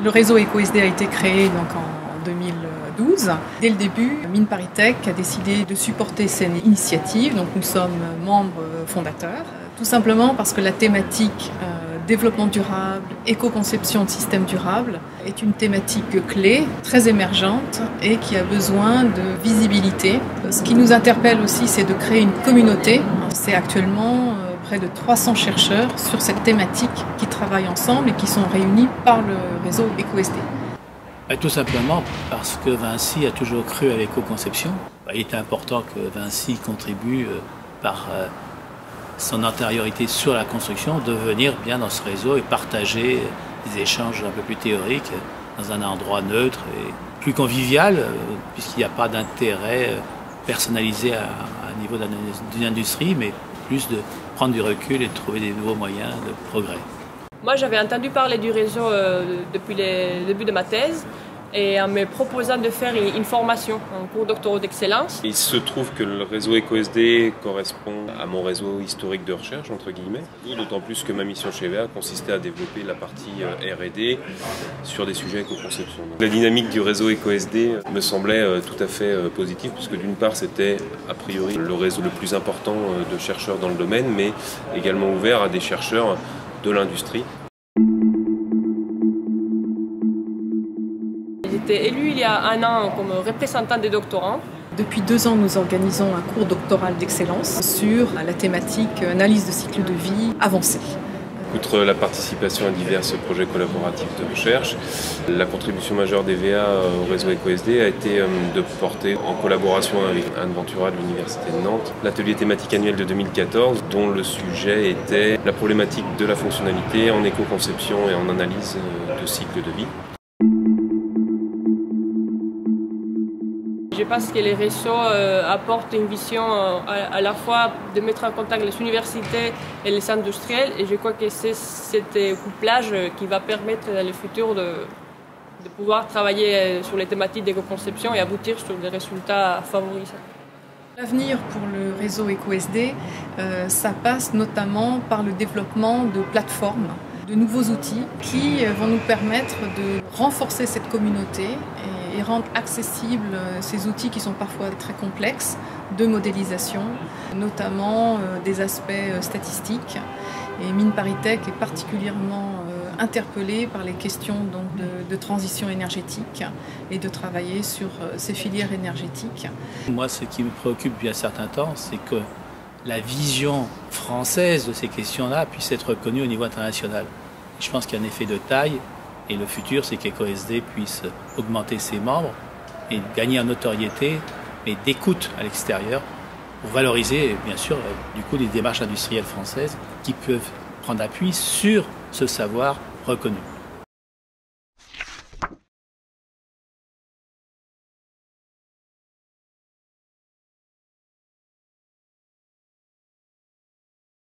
Le réseau EcoSD a été créé donc en 2012. Dès le début, Mines ParisTech a décidé de supporter cette initiative. Donc nous sommes membres fondateurs, tout simplement parce que la thématique développement durable, éco-conception de systèmes durables est une thématique clé, très émergente et qui a besoin de visibilité. Ce qui nous interpelle aussi, c'est de créer une communauté. C'est actuellement près de 300 chercheurs sur cette thématique qui travaillent ensemble et qui sont réunis par le réseau EcoSD. Tout simplement parce que Vinci a toujours cru à l'éco-conception. Il est important que Vinci contribue par son antériorité sur la construction, de venir bien dans ce réseau et partager des échanges un peu plus théoriques dans un endroit neutre et plus convivial, puisqu'il n'y a pas d'intérêt personnalisé à niveau d'une industrie, mais plus de prendre du recul et de trouver des nouveaux moyens de progrès. Moi, j'avais entendu parler du réseau depuis le début de ma thèse et en me proposant de faire une formation, un cours doctoral d'excellence. Il se trouve que le réseau EcoSD correspond à mon réseau historique de recherche, entre guillemets, d'autant plus que ma mission chez VA consistait à développer la partie R&D sur des sujets éco-conception. La dynamique du réseau EcoSD me semblait tout à fait positive, puisque d'une part c'était a priori le réseau le plus important de chercheurs dans le domaine, mais également ouvert à des chercheurs de l'industrie. J'ai été élu il y a un an comme représentant des doctorants. Depuis 2 ans, nous organisons un cours doctoral d'excellence sur la thématique analyse de cycle de vie avancée. Outre la participation à divers projets collaboratifs de recherche, la contribution majeure des VA au réseau EcoSD a été de porter, en collaboration avec Anne Ventura de l'Université de Nantes, l'atelier thématique annuel de 2014, dont le sujet était la problématique de la fonctionnalité en éco-conception et en analyse de cycle de vie. Je pense que les réseaux apportent une vision à la fois de mettre en contact les universités et les industriels, et je crois que c'est cet couplage qui va permettre dans le futur de pouvoir travailler sur les thématiques d'éco-conception et aboutir sur des résultats favorisants. L'avenir pour le réseau EcoSD, ça passe notamment par le développement de plateformes, de nouveaux outils qui vont nous permettre de renforcer cette communauté et rendre accessibles ces outils qui sont parfois très complexes de modélisation, notamment des aspects statistiques. Et Mines ParisTech est particulièrement interpellée par les questions donc, de transition énergétique et de travailler sur ces filières énergétiques. Moi, ce qui me préoccupe depuis un certain temps, c'est que la vision française de ces questions-là puisse être reconnue au niveau international. Je pense qu'il y a un effet de taille, et le futur, c'est qu'EcoSD puisse augmenter ses membres et gagner en notoriété, mais d'écoute à l'extérieur, pour valoriser, bien sûr, du coup, les démarches industrielles françaises qui peuvent prendre appui sur ce savoir reconnu.